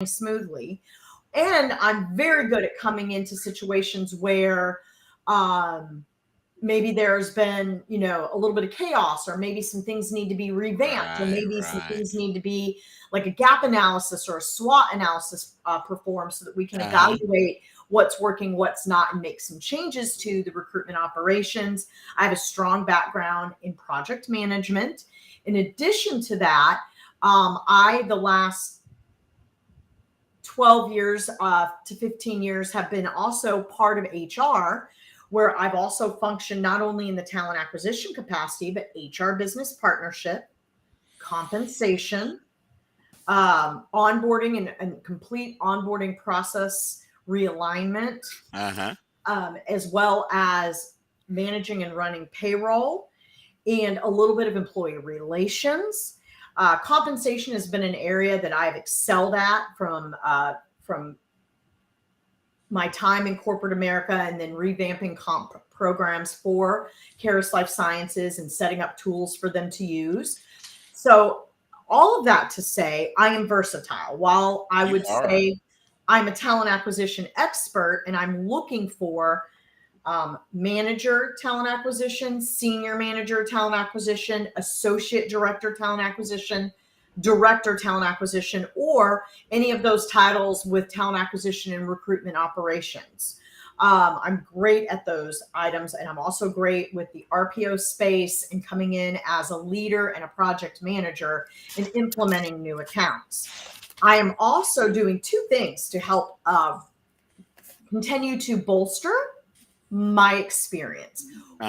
smoothly. And I'm very good at coming into situations where maybe there's been, a little bit of chaos, or maybe some things need to be revamped, or Right, maybe some right. things need to be like a gap analysis or a SWOT analysis performed, so that we can Uh-huh. evaluate what's working, what's not, and make some changes to the recruitment operations. I have a strong background in project management. In addition to that, the last 12 years to 15 years have been also part of HR, where I've also functioned not only in the talent acquisition capacity, but HR business partnership, compensation, onboarding and complete onboarding process realignment, Uh-huh. as well as managing and running payroll, and a little bit of employee relations. Compensation has been an area that I've excelled at from my time in corporate America, and then revamping comp programs for Caris Life Sciences and setting up tools for them to use. So all of that to say, I am versatile. While I You would are. say I'm a talent acquisition expert, and I'm looking for manager talent acquisition, senior manager talent acquisition, associate director talent acquisition, director talent acquisition, or any of those titles with talent acquisition and recruitment operations. I'm great at those items, and I'm also great with the RPO space and coming in as a leader and a project manager and implementing new accounts. I am also doing two things to help continue to bolster my experience,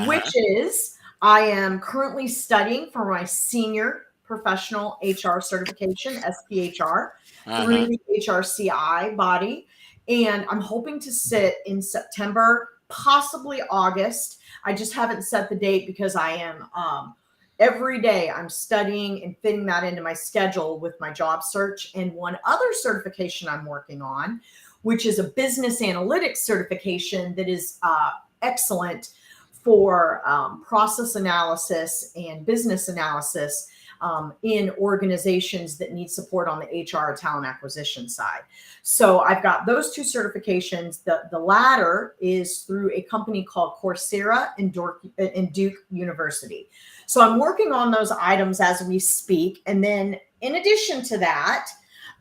which Uh-huh. is I am currently studying for my senior professional HR certification, SPHR, through Uh-huh. the HRCI body. And I'm hoping to sit in September, possibly August. I just haven't set the date because I am every day I'm studying and fitting that into my schedule with my job search. And one other certification I'm working on, which is a business analytics certification that is excellent for process analysis and business analysis in organizations that need support on the HR talent acquisition side. So I've got those two certifications. The latter is through a company called Coursera and Duke University. So I'm working on those items as we speak. And then in addition to that,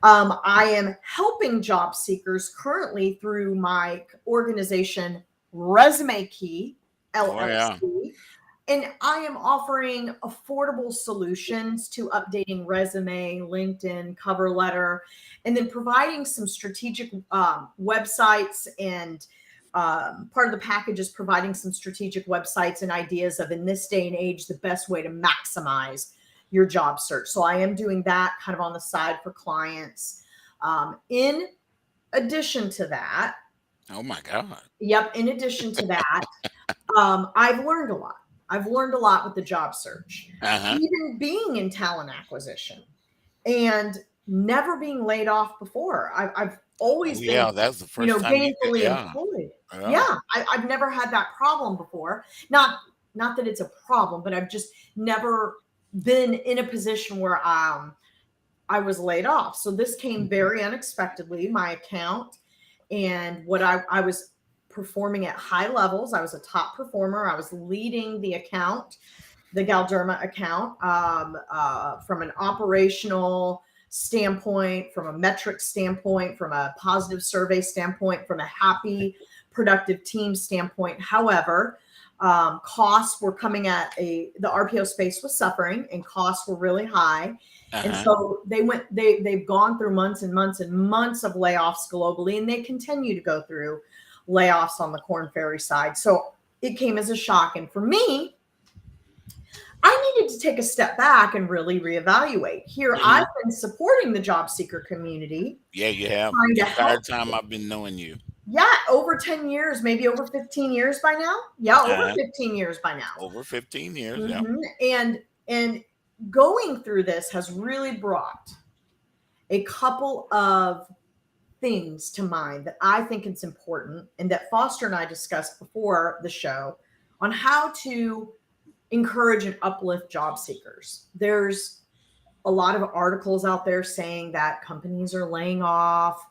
I am helping job seekers currently through my organization, Resume Key Oh yeah. LLC. And I am offering affordable solutions to updating resume, LinkedIn, cover letter, and then providing some strategic websites. And part of the package is providing some strategic websites and ideas of, in this day and age, the best way to maximize your job search. So I am doing that kind of on the side for clients. In addition to that, Oh my God. in addition to that, I've learned a lot. I've learned a lot with the job search, Uh-huh. even being in talent acquisition and never being laid off before. I've Oh always been, yeah, that's the first time you could, gainfully yeah. employed. Yeah. Yeah, I've never had that problem before. Not that it's a problem, but I've just never been in a position where I was laid off. So this came very unexpectedly. My account and what I was performing at high levels. I was a top performer. I was leading the account, the Galderma account, from an operational standpoint, from a metric standpoint, from a positive survey standpoint, from a happy, productive team standpoint. However, costs were coming at the RPO space was suffering, and costs were really high. And Uh-huh. so they've gone through months and months and months of layoffs globally, and they continue to go through layoffs on the Corn Ferry side. So it came as a shock. And for me, I needed to take a step back and really reevaluate. Here, I've Hmm. been supporting the job seeker community, Yeah, you have. trying The to entire help. time I've been knowing you. Yeah, over 10 years, maybe over 15 years by now. Yeah, over Uh-huh. 15 years by now. Over 15 years, yeah. hmm And going through this has really brought a couple of things to mind that I think it's important, and that Foster and I discussed before the show, on how to encourage and uplift job seekers. There's a lot of articles out there saying that companies are laying off.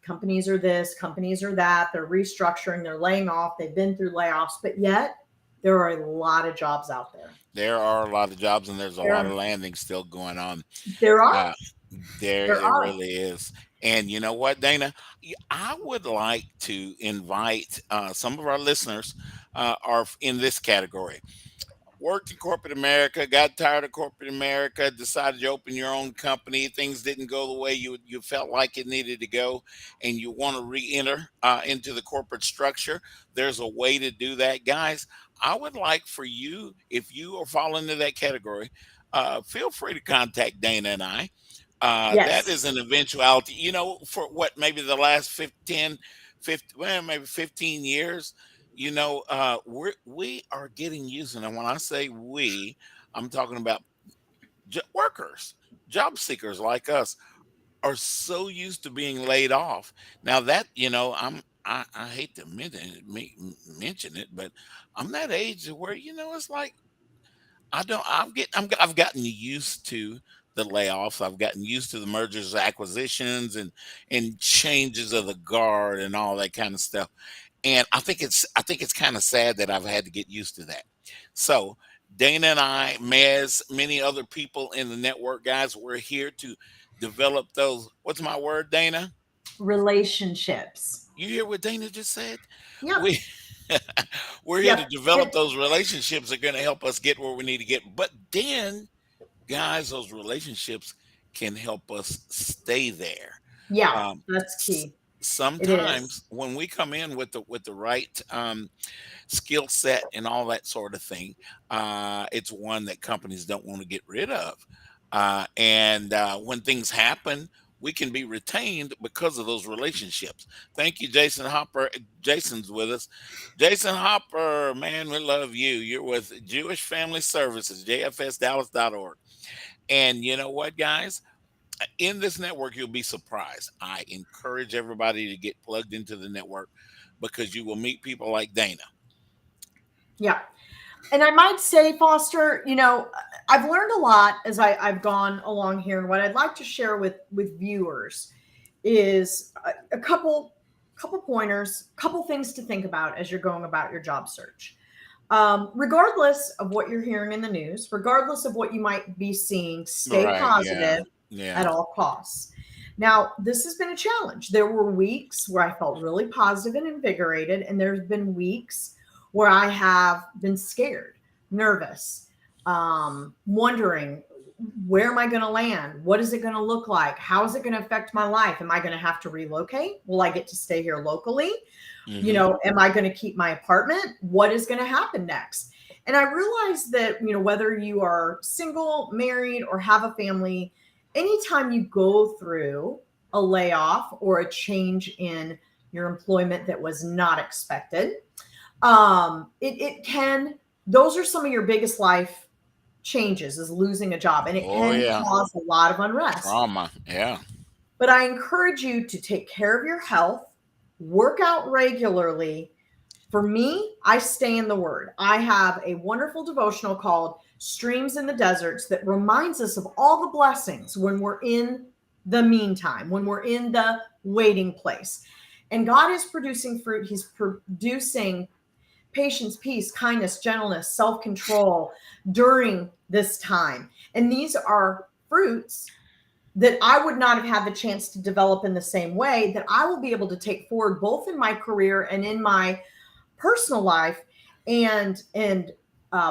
Companies are this, companies are that. They're restructuring, they're laying off. They've been through layoffs, but yet there are a lot of jobs out there. There are a lot of jobs, and there's a lot of There, landings still going on. there are, Uh, there there it are. really is. And you know what, Dana? I would like to invite some of our listeners are in this category. Worked in corporate America, got tired of corporate America, decided to open your own company. Things didn't go the way you felt like it needed to go, and you want to re-enter into the corporate structure. There's a way to do that, guys. I would like for you, if you are falling into that category, feel free to contact Dana and I. That Yes, is an eventuality, for what, maybe the last 15, well, maybe 15 years, we are getting used. And when I say we, I'm talking about workers, job seekers like us are so used to being laid off. Now that, I hate to mention it, but I'm that age where, it's like, I've gotten used to the layoffs. I've gotten used to the mergers, acquisitions, and changes of the guard and all that kind of stuff. And I think it's kind of sad that I've had to get used to that. So Dana and I, Mez, many other people in the network, guys, we're here to develop those. What's my word, Dana? relationships. You hear what Dana just said? Yep, We we're here to yep. develop And those relationships that are going to help us get where we need to get. But then, guys, those relationships can help us stay there. yeah, Um, that's s- key. It is. Sometimes when we come in with the right skill set and all that sort of thing, it's one that companies don't want to get rid of. And when things happen, we can be retained because of those relationships. Thank you, Jason Hopper. Jason's with us. Jason Hopper, man, we love you. You're with Jewish Family Services, jfsdallas.org. And you know what, guys? In this network, you'll be surprised. I encourage everybody to get plugged into the network because you will meet people like Dana. Yeah. And I might say, Foster, I've learned a lot as I've gone along here. And what I'd like to share with viewers is a couple pointers, couple things to think about as you're going about your job search. Regardless of what you're hearing in the news, regardless of what you might be seeing, stay Right. Yeah. positive Yeah. at all costs. Now, this has been a challenge. There were weeks where I felt really positive and invigorated, and there's been weeks where I have been scared, nervous, wondering, where am I going to land? What is it going to look like? How is it going to affect my life? Am I going to have to relocate? Will I get to stay here locally? Hmm. Am I going to keep my apartment? What is going to happen next? And I realized that, whether you are single, married, or have a family, anytime you go through a layoff or a change in your employment that was not expected, it can, those are some of your biggest life changes, is losing a job, and it Oh can yeah. cause a lot of unrest. Trauma. Yeah. But I encourage you to take care of your health, work out regularly. For me, I stay in the Word. I have a wonderful devotional called Streams in the Deserts that reminds us of all the blessings when we're in the meantime, when we're in the waiting place. And God is producing fruit. He's producing patience, peace, kindness, gentleness, self control during this time. And these are fruits that I would not have had the chance to develop in the same way, that I will be able to take forward both in my career and in my personal life, and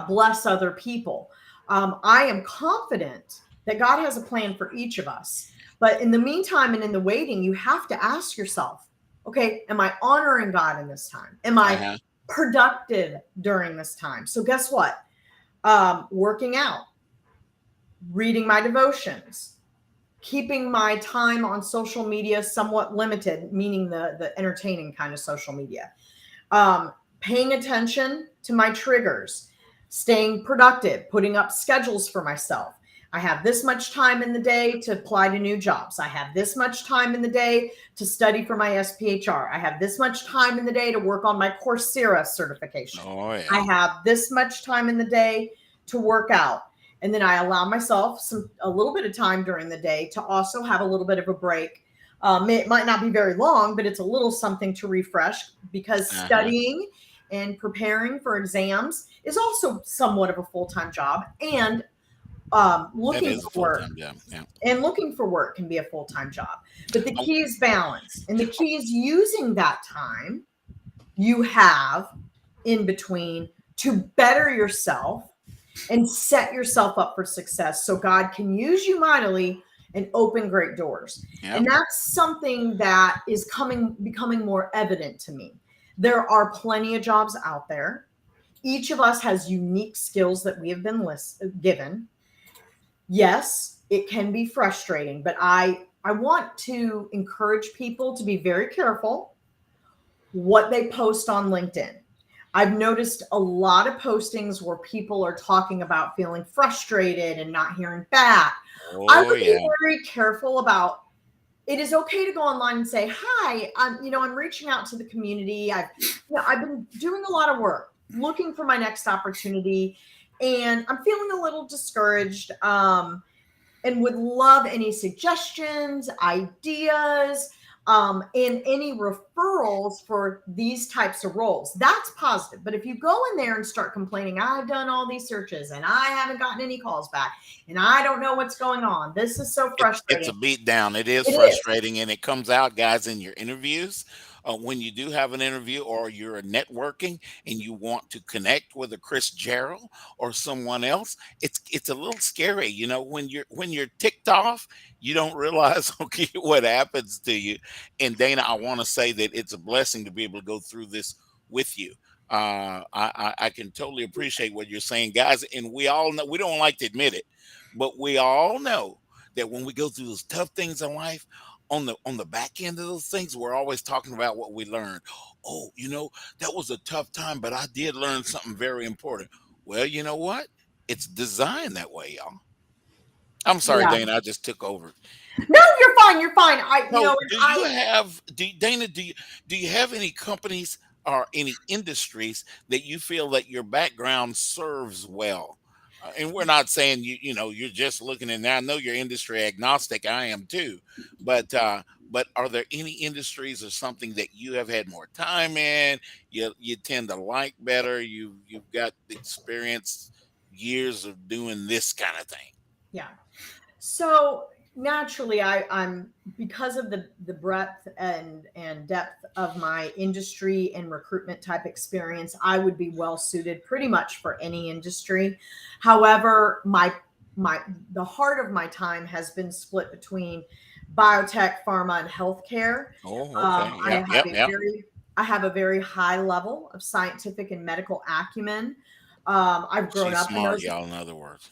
bless other people. I am confident that God has a plan for each of us. But in the meantime and in the waiting, you have to ask yourself, okay, am I honoring God in this time? Am I Uh-huh. productive during this time? So guess what? Working out, reading my devotions, keeping my time on social media somewhat limited, meaning the entertaining kind of social media, paying attention to my triggers, staying productive, putting up schedules for myself. I have this much time in the day to apply to new jobs. I have this much time in the day to study for my SPHR. I have this much time in the day to work on my Coursera certification. Oh I yeah. have this much time in the day to work out. And then I allow myself a little bit of time during the day to also have a little bit of a break. It might not be very long, but it's a little something to refresh, because Uh-huh. studying and preparing for exams is also somewhat of a full-time job. And That looking is for a work full-time job. Yeah. can be a full-time job. But the Oh, key is balance. And the key is using that time you have in between to better yourself and set yourself up for success so God can use you mightily and open great doors. yeah. And that's something that is becoming more evident to me. There are plenty of jobs out there. Each of us has unique skills that we have been given. Yes, it can be frustrating, but I want to encourage people to be very careful what they post on LinkedIn. I've noticed a lot of postings where people are talking about feeling frustrated and not hearing back. I Oh would be yeah. very careful about, it is okay to go online and say, "Hi, I'm reaching out to the community. I've been doing a lot of work looking for my next opportunity, and I'm feeling a little discouraged. And would love any suggestions, ideas, and any referrals for these types of roles." That's positive. But if you go in there and start complaining, "I've done all these searches and I haven't gotten any calls back and I don't know what's going on. This is so It's frustrating." a beat down. It is It is. frustrating, and it comes out, guys, in your interviews. When you do have an interview or you're networking and you want to connect with a Chris Gerald or someone else, it's a little scary. You know, when you're ticked off, you don't realize okay what happens to you. And Dana, I want to say that it's a blessing to be able to go through this with you. I can totally appreciate what you're saying, guys, and we all know we don't like to admit it, but we all know that when we go through those tough things in life, on the back end of those things, we're always talking about what we learned. Oh, that was a tough time, but I did learn something very important. Well, you know what? It's designed that way, y'all. I'm sorry, Yeah. Dana, I just took over. No, you're fine. You're fine. So, And I, Dana, do you have any companies or any industries that you feel that your background serves well? And we're not saying you're just looking in there. I know you're industry agnostic. I am too, but are there any industries or something that you have had more time in? You tend to like better. You've got experience, years of doing this kind of thing. yeah. So naturally, I'm, because of the breadth and depth of my industry and recruitment type experience, I would be well suited pretty much for any industry. However, my the heart of my time has been split between biotech, pharma, and healthcare. Oh, okay. I Yep, have yep, a yep. very I have a very high level of scientific and medical acumen. I've grown She's up in smart, those y'all. In other words.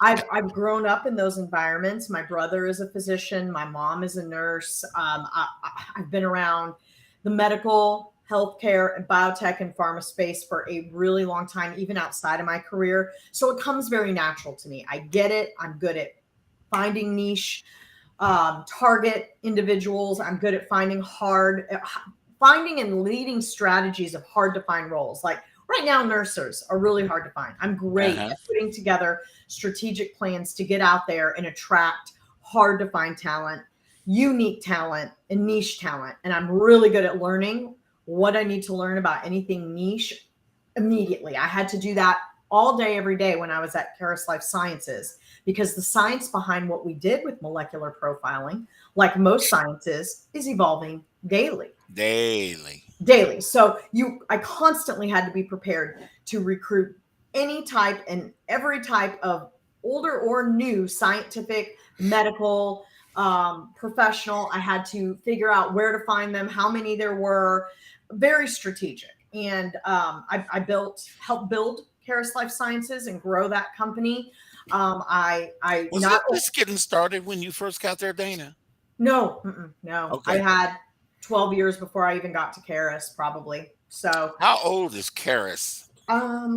I've grown up in those environments. My brother is a physician. My mom is a nurse. I've been around the medical, healthcare, and biotech and pharma space for a really long time, even outside of my career. So it comes very natural to me. I get it. I'm good at finding niche, target individuals. I'm good at finding and leading strategies of hard to find roles. Like right now, nurses are really hard to find. I'm great Uh-huh. at putting together strategic plans to get out there and attract hard to find talent, unique talent, and niche talent. And I'm really good at learning what I need to learn about anything niche immediately. I had to do that all day, every day when I was at Caris Life Sciences, because the science behind what we did with molecular profiling, like most sciences, is evolving daily. Daily. Daily. So I constantly had to be prepared to recruit any type and every type of older or new scientific, medical, professional. I had to figure out where to find them, how many there were, very strategic. And helped build Caris Life Sciences and grow that company. I Was not it just getting started when you first got there, Dana? No, no. I Okay. had 12 years before I even got to Caris, probably. So, How old is Karis?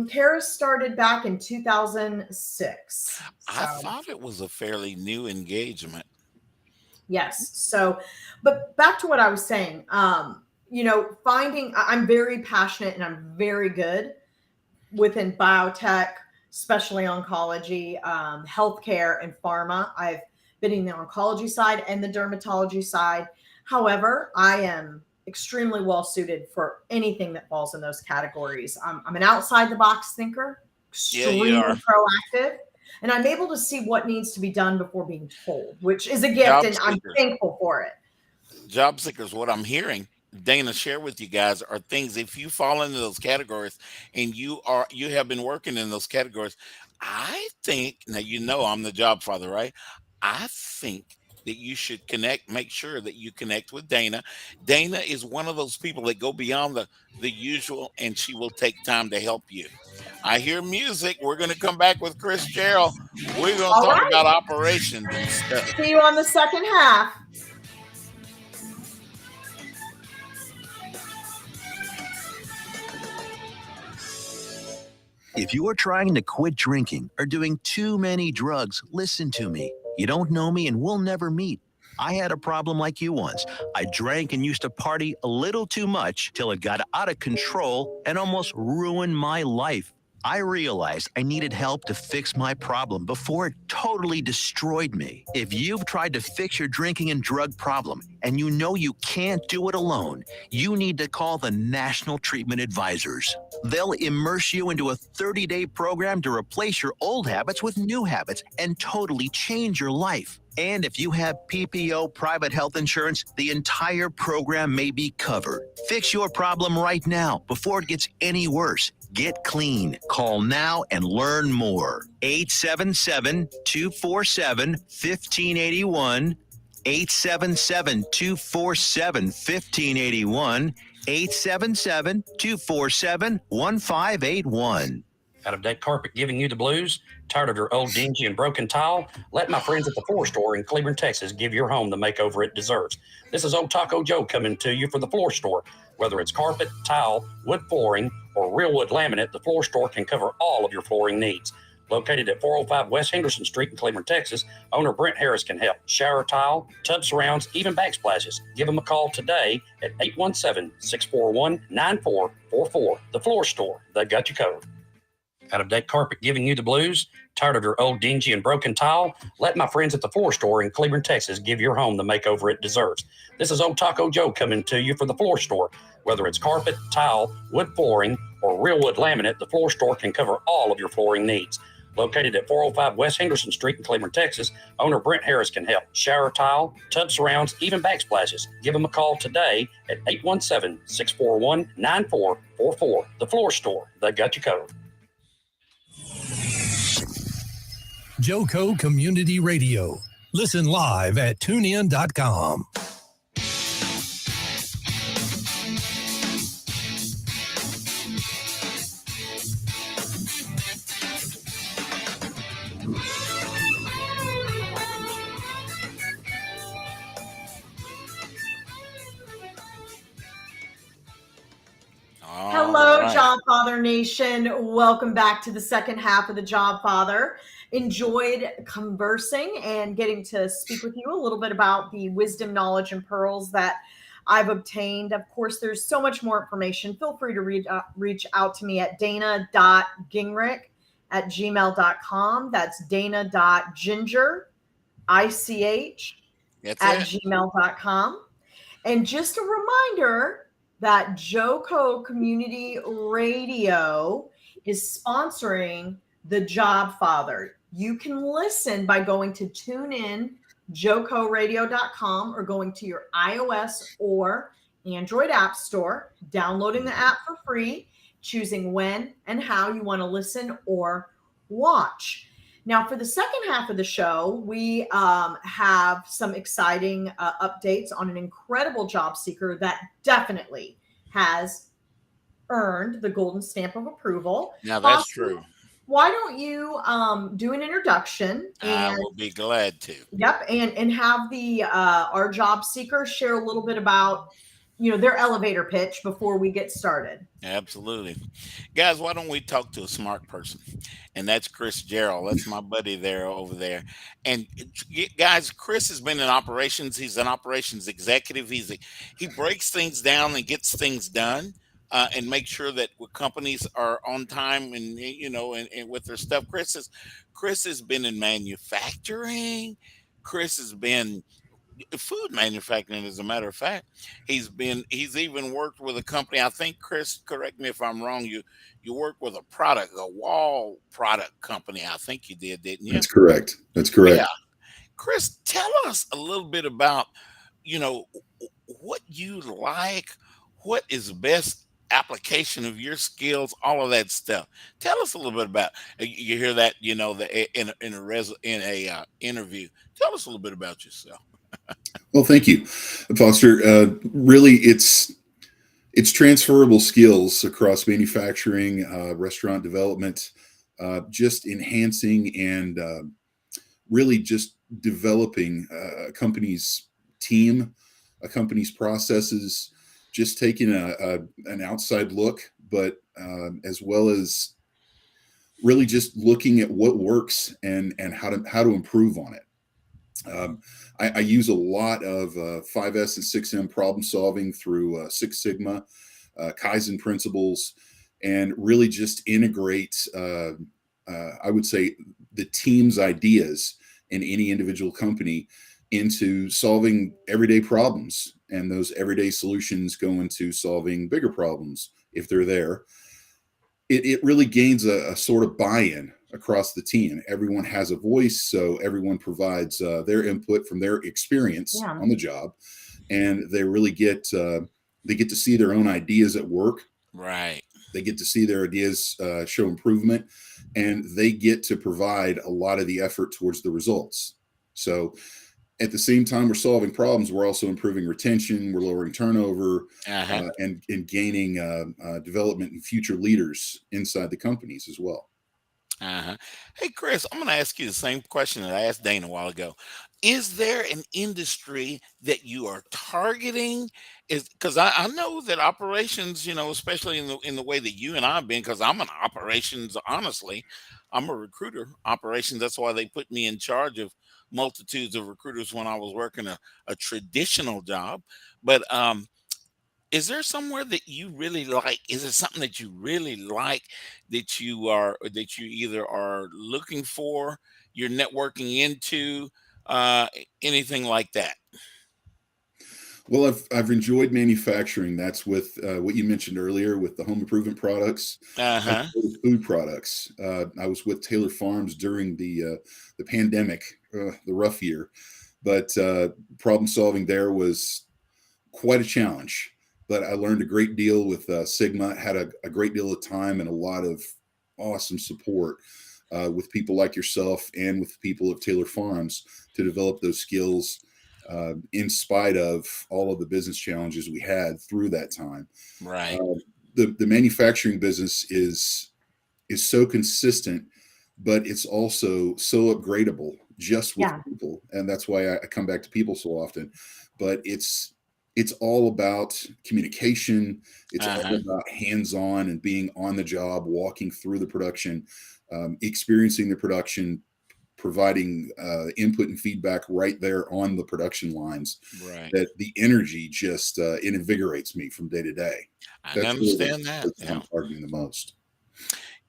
Caris started back in 2006. I So, thought it was a fairly new engagement. yes. So, but back to what I was saying, I'm very passionate and I'm very good within biotech, especially oncology, healthcare, and pharma. I've been in the oncology side and the dermatology side. However, I am extremely well suited for anything that falls in those categories. I'm an outside the box thinker, Yeah, you extremely are. proactive, and I'm able to see what needs to be done before being told, which is a gift, Job and I'm seeker. thankful for it. Job seekers, what I'm hearing Dana share with you guys are things, if you fall into those categories and you have been working in those categories, I think, now you know I'm the job father, right? I think that you should connect, make sure that you connect with Dana. Dana is one of those people that go beyond the usual, and she will take time to help you. I hear music. We're going to come back with Chris Gerald. We're going to All talk right. about operations and stuff. See you on the second half. If you are trying to quit drinking or doing too many drugs, listen to me. You don't know me and we'll never meet. I had a problem like you once. I drank and used to party a little too much till it got out of control and almost ruined my life. I realized I needed help to fix my problem before it totally destroyed me. If you've tried to fix your drinking and drug problem and you know you can't do it alone, you need to call the National Treatment Advisors. They'll immerse you into a 30-day program to replace your old habits with new habits and totally change your life. And if you have PPO private health insurance, the entire program may be covered. Fix your problem right now before it gets any worse. Get clean. Call now and learn more. 877-247-1581. 877-247-1581. 877-247-1581. Out of deck carpet giving you the blues? Tired of your old dingy and broken tile? Let my friends at the Floor Store in Cleveland, Texas give your home the makeover it deserves. This is Old Taco Joe coming to you for the Floor Store. Whether it's carpet, tile, wood flooring, or real wood laminate, the Floor Store can cover all of your flooring needs. Located at 405 West Henderson Street in Cleveland, Texas, owner Brent Harris can help. Shower tile, tub surrounds, even backsplashes. Give him a call today at 817-641-9444. The Floor Store, they got you covered. Out of deck carpet giving you the blues? Tired of your old dingy and broken tile? Let my friends at the Floor Store in Cleveland, Texas give your home the makeover it deserves. This is Old Taco Joe coming to you for the Floor Store. Whether it's carpet, tile, wood flooring, or real wood laminate, the Floor Store can cover all of your flooring needs. Located at 405 West Henderson Street in Cleveland, Texas, owner Brent Harris can help. Shower tile, tub surrounds, even backsplashes. Give him a call today at 817-641-9444. The Floor Store, they got you covered. Joco Community Radio. Listen live at tunein.com. Hello, All right. Jobfather Nation. Welcome back to the second half of the Jobfather. Enjoyed conversing and getting to speak with you a little bit about the wisdom, knowledge, and pearls that I've obtained. Of course, there's so much more information. Feel free to reach out to me at dana.gingerich@gmail.com. That's dana.ginger, ICH, That's at it. gmail.com. And just a reminder that Joco Community Radio is sponsoring the Jobfather. You can listen by going to TuneIn, jocoradio.com, or going to your iOS or Android app store, downloading the app for free, choosing when and how you want to listen or watch. Now, for the second half of the show, we have some exciting updates on an incredible job seeker that definitely has earned the golden stamp of approval. Now that's Austin, true. why don't you do an introduction I and will be glad to. and have the our job seeker share a little bit about their elevator pitch before we get started. Absolutely. Guys, why don't we talk to a smart person? And that's Chris Gerald. That's my buddy there over there. And guys, Chris has been in operations. He's an operations executive. He breaks things down and gets things done. and make sure that companies are on time and and with their stuff. Chris has been in manufacturing. Chris has been food manufacturing, as a matter of fact. He's even worked with a company. I think, Chris, correct me if I'm wrong. You worked with a wall product company. I think you didn't you? That's correct. That's Yeah. correct. Chris, tell us a little bit about, you know, what you like, what is best application of your skills, all of that stuff. Tell us a little bit about. You hear that, in a interview. Tell us a little bit about yourself. Well, thank you, Foster. Really, it's transferable skills across manufacturing, restaurant development, just enhancing and really just developing a company's team, a company's processes, just taking an outside look, but as well as really just looking at what works and how to improve on it. I use a lot of 5S and 6M problem solving through Six Sigma, Kaizen principles, and really just integrate, I would say, the team's ideas in any individual company into solving everyday problems. And those everyday solutions go into solving bigger problems if they're there. It really gains a sort of buy-in across the team. Everyone has a voice, so everyone provides their input from their experience Yeah. on the job, and they really get they get to see their own ideas at work. Right. They get to see their ideas show improvement, and they get to provide a lot of the effort towards the results. So at the same time we're solving problems, we're also improving retention, we're lowering turnover, Uh-huh. and gaining development and future leaders inside the companies as well. Uh-huh. Hey, Chris, I'm going to ask you the same question that I asked Dana a while ago. Is there an industry that you are targeting? Is because I know that operations, especially in the way that you and I've been, because I'm an operations, honestly, I'm a recruiter. Operations, that's why they put me in charge of multitudes of recruiters when I was working a traditional job. But is there somewhere that you really like? Is there something that you really like that you either are looking for, you're networking into, anything like that? Well, I've enjoyed manufacturing. That's with what you mentioned earlier with the home improvement products, as Uh-huh. well as food products. I was with Taylor Farms during the pandemic, the rough year, but problem solving there was quite a challenge. But I learned a great deal with Sigma. Had a great deal of time and a lot of awesome support with people like yourself and with people of Taylor Farms to develop those skills in spite of all of the business challenges we had through that time. Right. The manufacturing business is so consistent, but it's also so upgradable just with Yeah. people, and that's why I come back to people so often. But it's all about communication. It's all Uh-huh. about hands-on and being on the job, walking through the production, experiencing the production, providing input and feedback right there on the production lines. Right. That the energy just it invigorates me from day to day. I can That's really understand that. what I'm Yeah. targeting the most.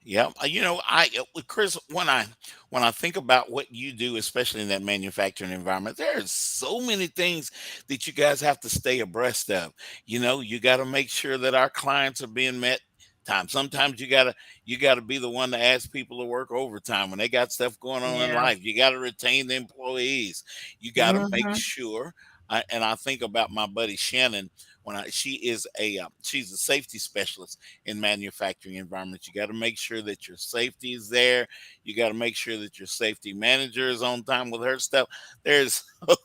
Yeah, I with Chris, when I think about what you do, especially in that manufacturing environment, there's so many things that you guys have to stay abreast of. You got to make sure that our clients are being met. Sometimes you gotta be the one to ask people to work overtime when they got stuff going on in Yeah. life. You got to retain the employees. You got to make Hmm. sure. And I think about my buddy Shannon she's a safety specialist in manufacturing environments. You got to make sure that your safety is there. You got to make sure that your safety manager is on time with her stuff. There's oh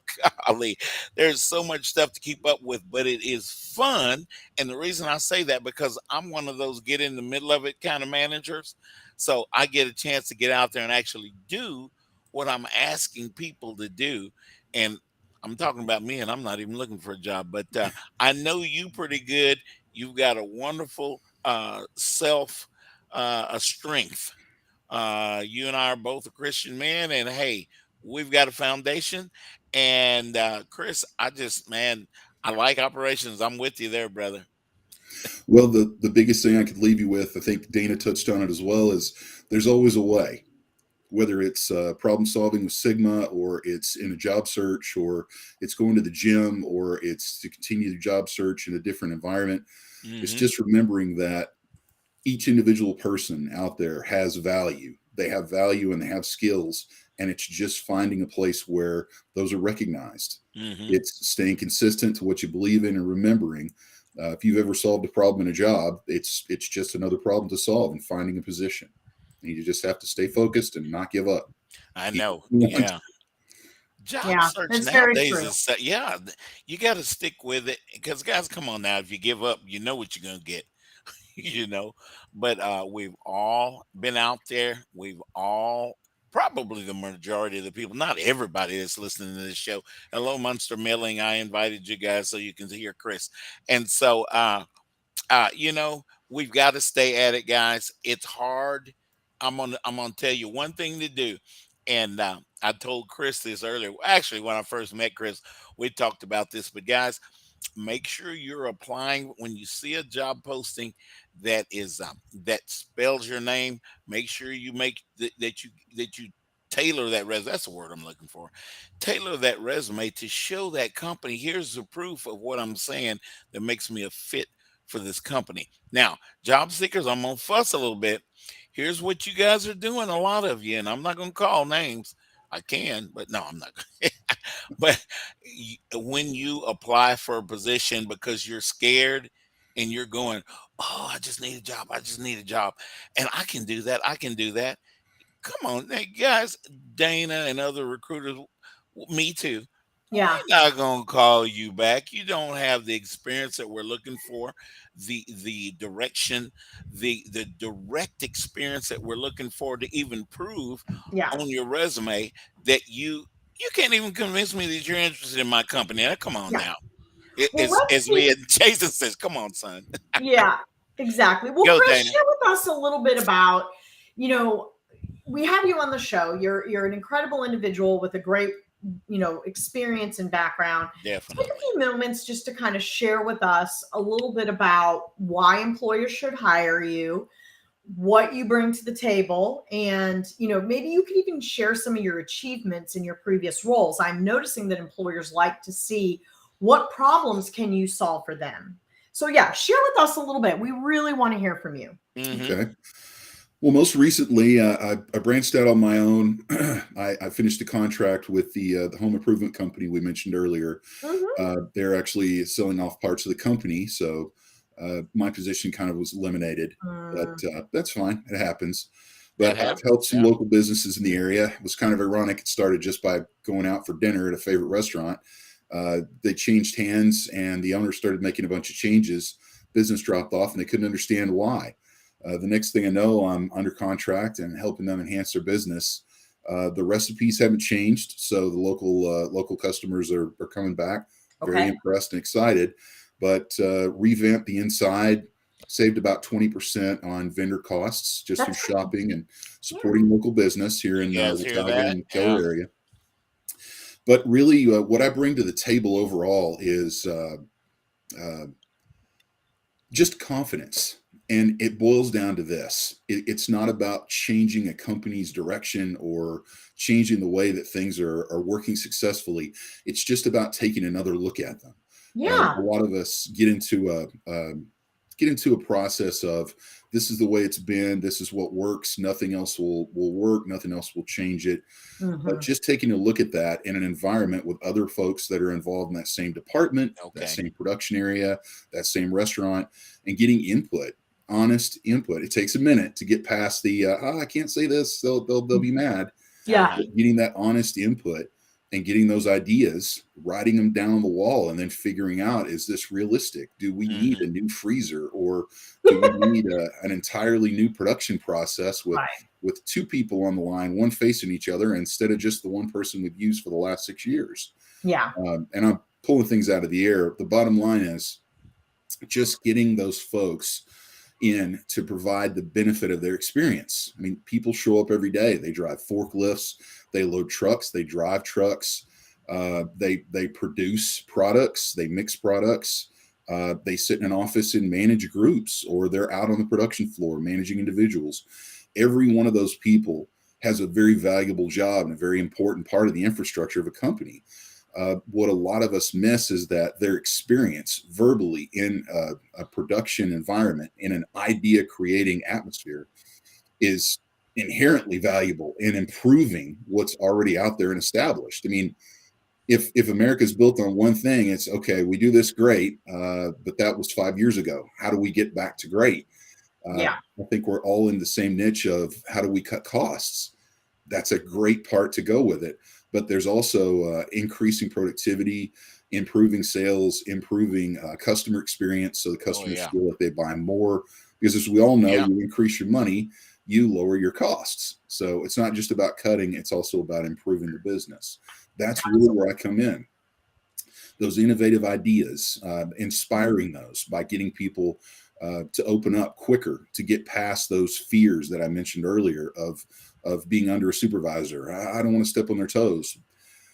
golly, there's so much stuff to keep up with, but it is fun. And the reason I say that because I'm one of those get in the middle of it kind of managers. So I get a chance to get out there and actually do what I'm asking people to do. And I'm talking about me, and I'm not even looking for a job, but I know you pretty good. You've got a wonderful self a strength. You and I are both a Christian men, and hey, we've got a foundation. And Chris, I like operations. I'm with you there, brother. Well, the biggest thing I could leave you with, I think Dana touched on it as well, is there's always a way. Whether it's problem solving with Sigma, or it's in a job search, or it's going to the gym, or it's to continue the job search in a different environment. It's just remembering that each individual person out there has value. They have value and they have skills, and it's just finding a place where those are recognized. It's staying consistent to what you believe in, and remembering if you've ever solved a problem in a job, it's just another problem to solve, and finding a position. And you just have to stay focused and not give up. I know. Yeah. Job search that's very nowadays true. is, you got to stick with it, because guys, come on now, if you give up, you know what you're going to get, you know, but we've all been out there. We've all, probably the majority of the people, not everybody that's listening to this show. Hello, Munster Milling. I invited you guys so you can hear Chris. And so, you know, we've got to stay at it, guys. It's hard. I'm gonna tell you one thing to do, and I told Chris this earlier. Actually, when I first met Chris, we talked about this. But guys, make sure you're applying when you see a job posting that is that spells your name. Make sure you that you tailor that resume. That's the word I'm looking for. Tailor that resume to show that company, here's the proof of what I'm saying that makes me a fit for this company. Now, job seekers, I'm gonna fuss a little bit. Here's what you guys are doing, a lot of you, and I'm not gonna call names. I can, but no, I'm not. But when you apply for a position because you're scared and you're going, oh, I just need a job. I just need a job. And I can do that. I can do that. Come on, hey, guys, Dana and other recruiters, me too. Yeah. We're not gonna call you back. You don't have the experience that we're looking for, the direction, the direct experience that we're looking for to even prove Yeah. on your resume that you can't even convince me that you're interested in my company. Now, come on Yeah. now. Well, let's As see. Leah Jason says, come on, son. Yeah, exactly. Well, Go, Chris, Dana. share with us a little bit about, you know, we have you on the show. You're an incredible individual with a great, experience and background. Take a Definitely. few moments just to kind of share with us a little bit about why employers should hire you, what you bring to the table, and maybe you could even share some of your achievements in your previous roles. I'm noticing that employers like to see what problems can you solve for them. So yeah, share with us a little bit. We really want to hear from you. Okay. Well, most recently, I branched out on my own. I finished a contract with the home improvement company we mentioned earlier. They're actually selling off parts of the company, so my position kind of was eliminated. But that's fine; it happens. That But I've happens. helped some Yeah. local businesses in the area. It was kind of ironic. It started just by going out for dinner at a favorite restaurant. They changed hands, and the owner started making a bunch of changes. Business dropped off, and they couldn't understand why. The next thing I know, I'm under contract and helping them enhance their business. The recipes haven't changed, so the local customers are coming back, very impressed and excited. But revamped the inside, saved about 20% on vendor costs just through shopping and supporting local business here in You the guys hear Watauga that? and Keller area. But really, what I bring to the table overall is just confidence. And it boils down to this. It's not about changing a company's direction or changing the way that things are working successfully. It's just about taking another look at them. Yeah. A lot of us get into a process of, this is the way it's been. This is what works. Nothing else will work. Nothing else will change it. But just taking a look at that in an environment with other folks that are involved in that same department, that same production area, that same restaurant, and getting input, honest input. It takes a minute to get past the, I can't say this, they'll be mad. Yeah. But getting that honest input and getting those ideas, writing them down on the wall, and then figuring out, is this realistic? Do we need a new freezer, or do we need an entirely new production process with two people on the line, one facing each other, instead of just the one person we've used for the last 6 years? Yeah. And I'm pulling things out of the air. The bottom line is just getting those folks in to provide the benefit of their experience. I mean, people show up every day. They drive forklifts, they load trucks, they drive trucks, they produce products, they mix products. They sit in an office and manage groups, or they're out on the production floor managing individuals. Every one of those people has a very valuable job and a very important part of the infrastructure of a company. What a lot of us miss is that their experience verbally in a production environment, in an idea creating atmosphere, is inherently valuable in improving what's already out there and established. I mean, if America's built on one thing, it's okay, we do this great, but that was 5 years ago. How do we get back to great? Yeah. I think we're all in the same niche of how do we cut costs? That's a great part to go with it. But there's also increasing productivity, improving sales, improving customer experience. So the Oh customers yeah. feel that they buy more, because as we all know, Yeah. you increase your money, you lower your costs. So it's not just about cutting, it's also about improving the business. That's really where I come in. Those innovative ideas, inspiring those by getting people to open up quicker, to get past those fears that I mentioned earlier of being under a supervisor. I don't want to step on their toes.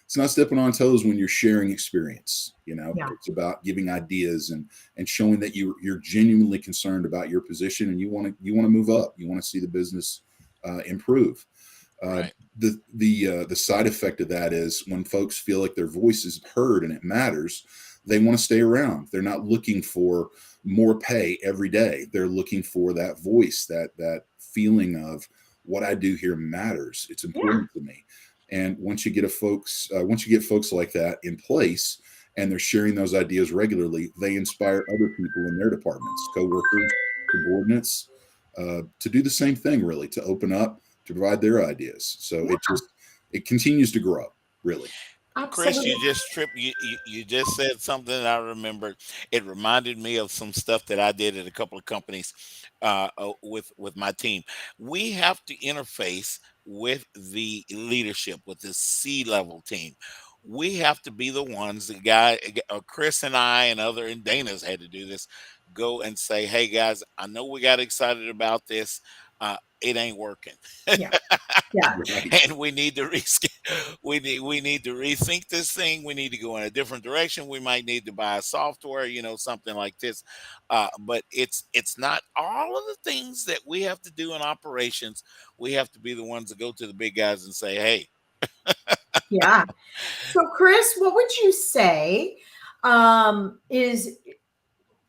It's not stepping on toes when you're sharing experience. Yeah. It's about giving ideas and showing that you're genuinely concerned about your position, and you want to move up. You want to see the business improve. Right. The side effect of that is when folks feel like their voice is heard and it matters, they want to stay around. They're not looking for more pay every day. They're looking for that voice, that feeling of what I do here matters. It's important to me. And once you get folks like that in place, and they're sharing those ideas regularly, they inspire other people in their departments, coworkers, subordinates, to do the same thing. Really, to open up, to provide their ideas. So it continues to grow. Really. Chris, Absolutely. you just tripped. You just said something that I remembered. It reminded me of some stuff that I did at a couple of companies with my team. We have to interface with the leadership, with the C-level team. We have to be the ones, Chris and I and and Dana's had to do this, go and say, hey guys, I know we got excited about this. It ain't working. Yeah. Yeah. Right. And we need to we need to rethink this thing. We need to go in a different direction. We might need to buy a software, something like this. But it's not all of the things that we have to do in operations. We have to be the ones that go to the big guys and say, hey. Yeah. So, Chris, what would you say is,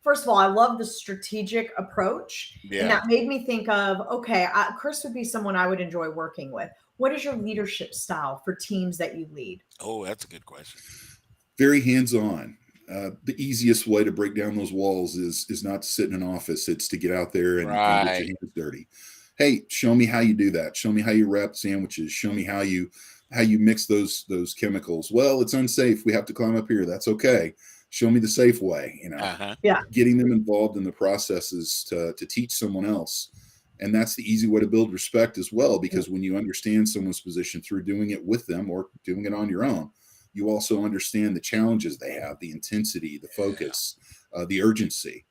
first of all, I love the strategic approach. And Yeah. that made me think of, okay, Chris would be someone I would enjoy working with. What is your leadership style for teams that you lead? Oh, that's a good question. Very hands-on. The easiest way to break down those walls is not to sit in an office. It's to get out there and get your Right. hands dirty. Hey, show me how you do that. Show me how you wrap sandwiches. Show me how you mix those chemicals. Well, it's unsafe. We have to climb up here. That's okay. Show me the safe way. Uh-huh. Yeah. Getting them involved in the processes to teach someone else. And that's the easy way to build respect as well, because when you understand someone's position through doing it with them or doing it on your own, you also understand the challenges they have, the intensity, the focus, the urgency.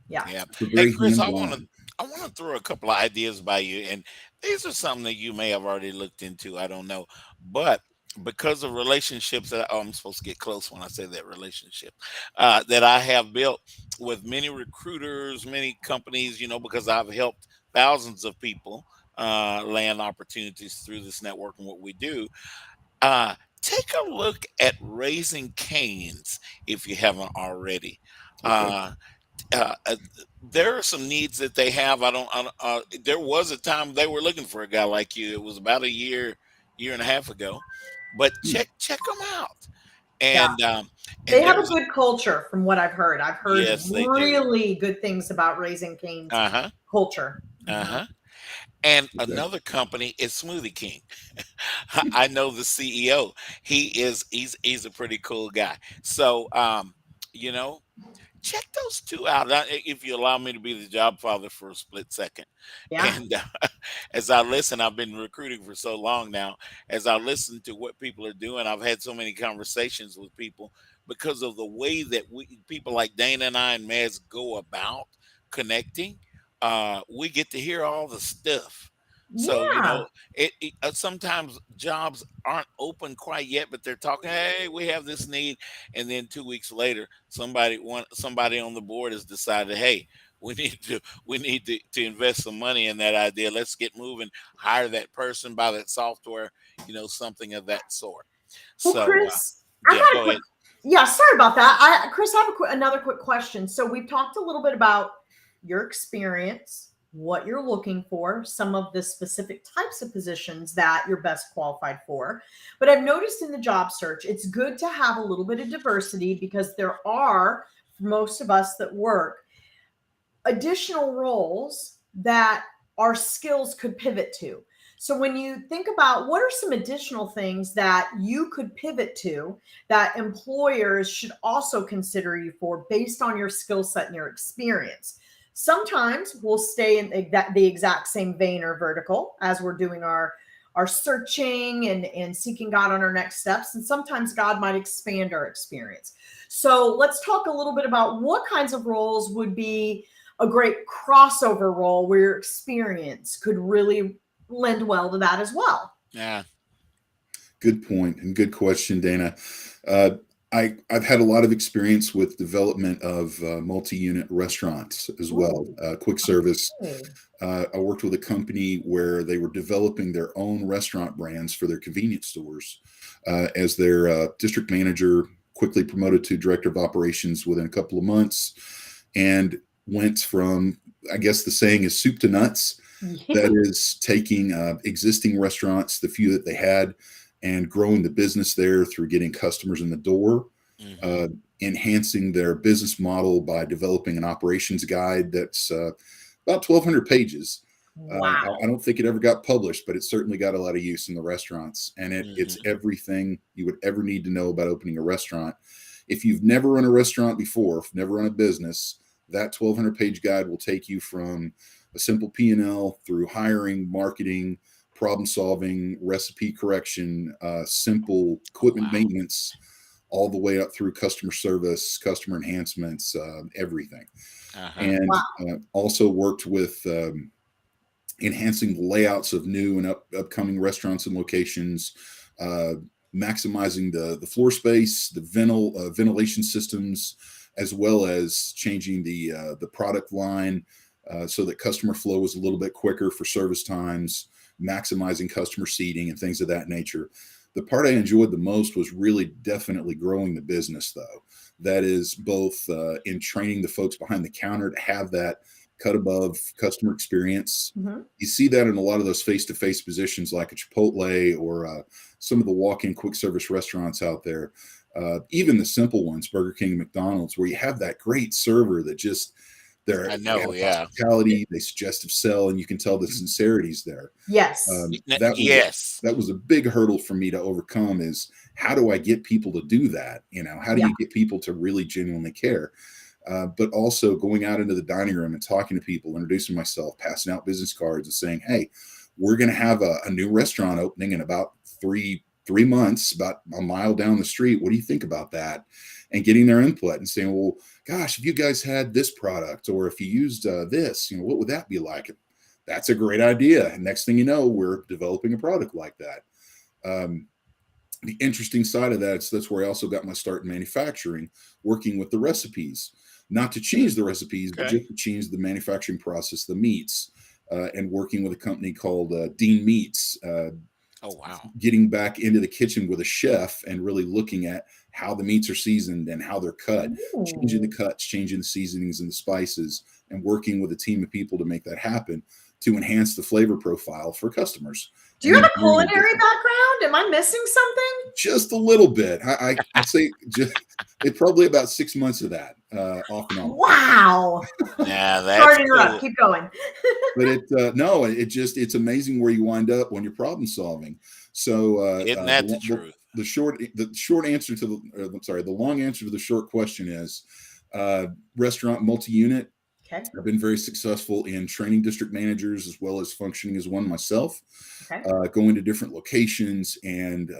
Yeah. Yeah. We're Hey, very Chris, hands-on. I want to throw a couple of ideas by you, and these are something that you may have already looked into. I don't know, but because of relationships I'm supposed to get close when I say that relationship that I have built with many recruiters, many companies, because I've helped thousands of people land opportunities through this network and what we do. Uh, Take a look at Raising Canes if you haven't already. Okay. Uh, uh, uh, there are some needs that they have. There was a time they were looking for a guy like you. It was about a year and a half ago, but check them out. Yeah. And They have a there's good culture from what I've heard. I've heard yes, they do. really good things about Raising Cane's Uh huh. culture. Uh huh. And Okay. another company is Smoothie King. I know the CEO. He's a pretty cool guy. So you know, check those two out. If you allow me to be the job father for a split second. Yeah. And as I listen, I've been recruiting for so long now. As I listen to what people are doing, I've had so many conversations with people because of the way that people like Dana and I and Mez go about connecting. We get to hear all the stuff So, Yeah. sometimes jobs aren't open quite yet, but they're talking, hey, we have this need. And then 2 weeks later, somebody on the board has decided, hey, we need to invest some money in that idea. Let's get moving, hire that person, buy that software, something of that sort. Well, So, Chris, I yeah, had a go quick. ahead. Yeah, sorry about that. Chris, I have another question. So we've talked a little bit about your experience, what you're looking for, some of the specific types of positions that you're best qualified for. But I've noticed in the job search, it's good to have a little bit of diversity because there are, for most of us that work, additional roles that our skills could pivot to. So when you think about what are some additional things that you could pivot to that employers should also consider you for based on your skill set and your experience. Sometimes we'll stay in the exact same vein or vertical as we're doing our searching and seeking God on our next steps. And sometimes God might expand our experience. So let's talk a little bit about what kinds of roles would be a great crossover role where your experience could really lend well to that as well. Yeah. Good point and good question, Dana. Uh, I've had a lot of experience with development of multi-unit restaurants as well, quick service. Okay. I worked with a company where they were developing their own restaurant brands for their convenience stores. As their district manager, quickly promoted to director of operations within a couple of months, and went from, I guess the saying is soup to nuts. That is taking existing restaurants, the few that they had, and growing the business there through getting customers in the door, Mhm. enhancing their business model by developing an operations guide that's about 1,200 pages. Wow. I don't think it ever got published, but it certainly got a lot of use in the restaurants. And it's Mhm. everything you would ever need to know about opening a restaurant. If you've never run a restaurant before, never run a business, that 1,200-page guide will take you from a simple P&L through hiring, marketing, problem solving, recipe correction, simple equipment Wow. maintenance, all the way up through customer service, customer enhancements, everything. Uh-huh. And Wow. also worked with enhancing the layouts of new and upcoming restaurants and locations, uh, maximizing the floor space, the ventilation systems, as well as changing the product line so that customer flow was a little bit quicker for service times, maximizing customer seating and things of that nature. The part I enjoyed the most was really definitely growing the business, though. That is both in training the folks behind the counter to have that cut above customer experience. Mm-hmm. You see that in a lot of those face-to-face positions like a Chipotle or some of the walk-in quick service restaurants out there. Even the simple ones, Burger King, McDonald's, where you have that great server that just they I have know, yeah. hospitality, they suggestive sell, and you can tell the sincerity's there. Yes. Yes. That was a big hurdle for me to overcome. Is how do I get people to do that? How do Yeah. you get people to really genuinely care? But also going out into the dining room and talking to people, introducing myself, passing out business cards, and saying, "Hey, we're going to have a new restaurant opening in about three months, about a mile down the street. What do you think about that?" And getting their input and saying, "Well, gosh, if you guys had this product, or if you used this, what would that be like?" That's a great idea. And next thing you know, we're developing a product like that. The interesting side of that is that's where I also got my start in manufacturing, working with the recipes, not to change the recipes, but Okay. just to change the manufacturing process, the meats, and working with a company called Dean Meats, Oh, wow. getting back into the kitchen with a chef and really looking at how the meats are seasoned and how they're cut, changing the Ooh. cuts, changing the seasonings and the spices, and working with a team of people to make that happen to enhance the flavor profile for customers. Do And you have then a hearing the culinary different, background? Am I missing something? just a little bit. I'd say just it probably about 6 months of that, off and on. Wow. Yeah, Sorry that's to interrupt. cool. Keep going. But no, it's amazing where you wind up when you're problem solving. So Isn't that the truth? the short answer to the long answer to the short question is restaurant multi-unit. Okay. I've been very successful in training district managers as well as functioning as one myself, Okay. going to different locations. And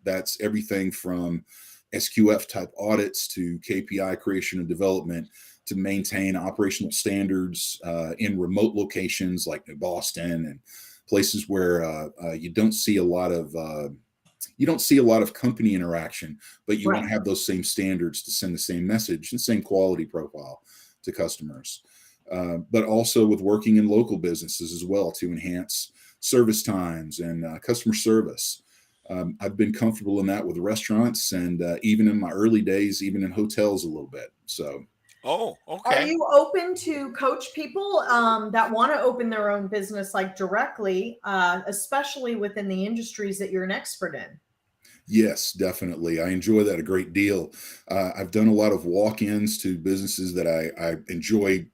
that's everything from SQF type audits to KPI creation and development to maintain operational standards in remote locations like New Boston and places where you don't see a lot of company interaction, but you want to have those same standards to send the same message and same quality profile to customers. But also with working in local businesses as well to enhance service times and customer service. I've been comfortable in that with restaurants and even in my early days, even in hotels a little bit. So. Oh, Are okay. you open to coach people that want to open their own business like directly, especially within the industries that you're an expert in? Yes, definitely. I enjoy that a great deal. I've done a lot of walk-ins to businesses that I enjoy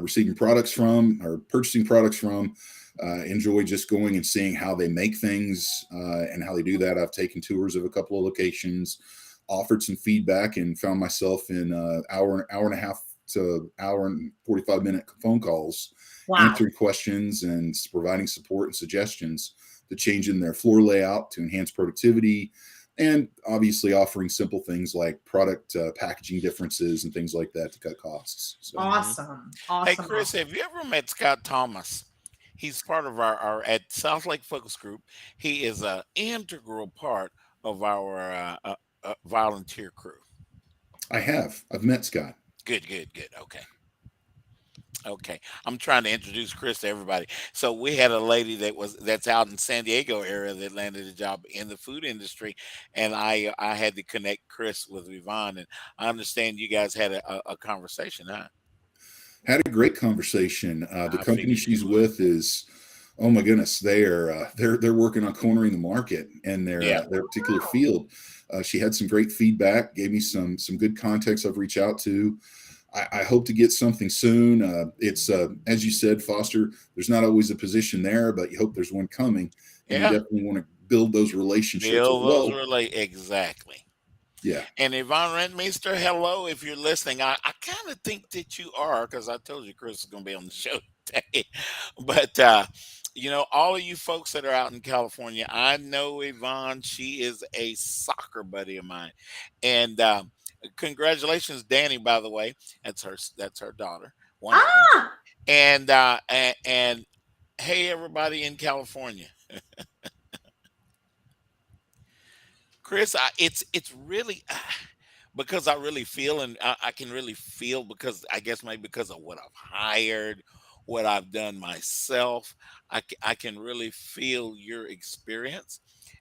receiving products from or purchasing products from. Enjoy just going and seeing how they make things and how they do that. I've taken tours of a couple of locations, offered some feedback, and found myself in hour and a half to hour and 45-minute phone calls, answering questions and providing support and suggestions to change in their floor layout to enhance productivity, and obviously offering simple things like product packaging differences and things like that to cut costs. So. Awesome. Hey, Chris, have you ever met Scott Thomas? He's part of our at South Lake Focus Group. He is an integral part of our volunteer crew. I've met Scott. Good. Okay. I'm trying to introduce Chris to everybody. So we had a lady that's out in San Diego area that landed a job in the food industry, and I had to connect Chris with Yvonne, and I understand you guys had a conversation, huh? Had a great conversation. The company she's with is, oh my goodness, they're working on cornering the market in their particular field. She had some great feedback, gave me some good context I've reached out to. I hope to get something soon. It's as you said, Foster, there's not always a position there, but you hope there's one coming, and you definitely want to build those relationships. Exactly. Yeah. And Yvonne Rentmeester, hello, if you're listening. I kind of think that you are, because I told you Chris is going to be on the show today. But, all of you folks that are out in California, I know Yvonne, she is a soccer buddy of mine. And congratulations, Danny, by the way. That's her daughter. One of them. And hey, everybody in California. Chris, it's really because I really feel, and I can really feel, because I guess maybe because of what I've hired, what I've done myself, I can really feel your experience,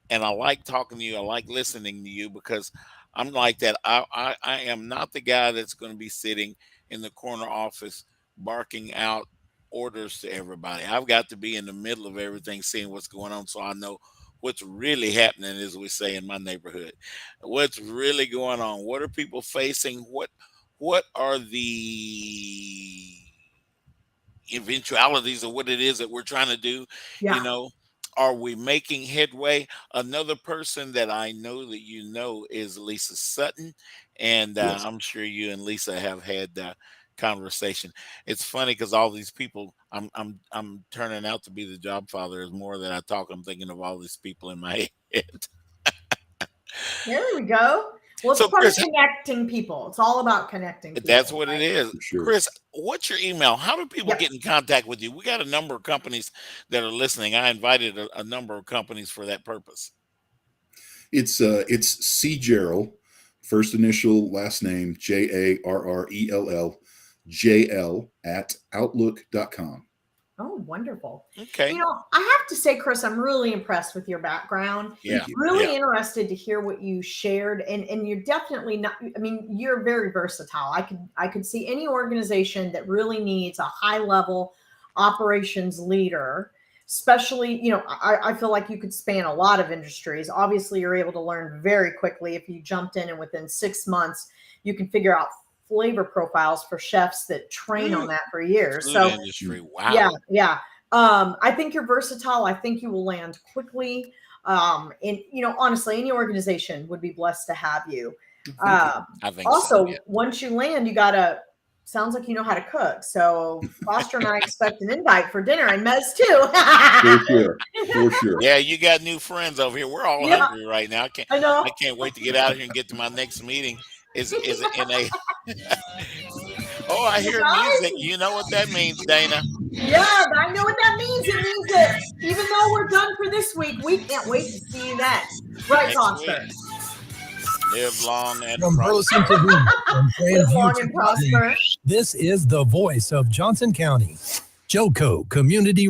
and I like talking to you. I like listening to you, because I'm like that. I am not the guy that's going to be sitting in the corner office barking out orders to everybody. I've got to be in the middle of everything, seeing what's going on, so I know what's really happening, as we say in my neighborhood. What's really going on? What are people facing? What are the eventualities of what it is that we're trying to do? Are we making headway? Another person that I know that is Lisa Sutton, and I'm sure you and Lisa have had conversation. It's funny because all these people, I'm turning out to be the job father. As more that I talk, I'm thinking of all these people in my head. There we go. Well, it's part of connecting people. It's all about connecting people. That's what it is. Sure. Chris, what's your email? How do people get in contact with you? We got a number of companies that are listening. I invited a number of companies for that purpose. It's C. Jarrell, first initial, last name, JARRELL, JL at outlook.com. Oh, wonderful. Okay. I have to say, Chris, I'm really impressed with your background. Yeah. Really interested to hear what you shared. And you're definitely not, you're very versatile. I could see any organization that really needs a high level operations leader, especially, I feel like you could span a lot of industries. Obviously, you're able to learn very quickly. If you jumped in and within 6 months, you can figure out flavor profiles for chefs that train on that for years. Food industry. Wow. Yeah. I think you're versatile. I think you will land quickly. And honestly, any organization would be blessed to have you. I think also, so, yeah. once you land, sounds like you know how to cook. So Foster and I expect an invite for dinner and Mez too. For sure. Yeah, you got new friends over here. We're all hungry right now. I can't wait to get out of here and get to my next meeting. Is in a Oh, I hear music. You know what that means, Dana. Yeah, I know what that means. It means that even though we're done for this week, we can't wait to see you next. Right, Next Foster? week. Live long and From prosper. Burleson to Reed, from Live Grandview long to and Raleigh, prosper. this is the voice of Johnson County, Joco Community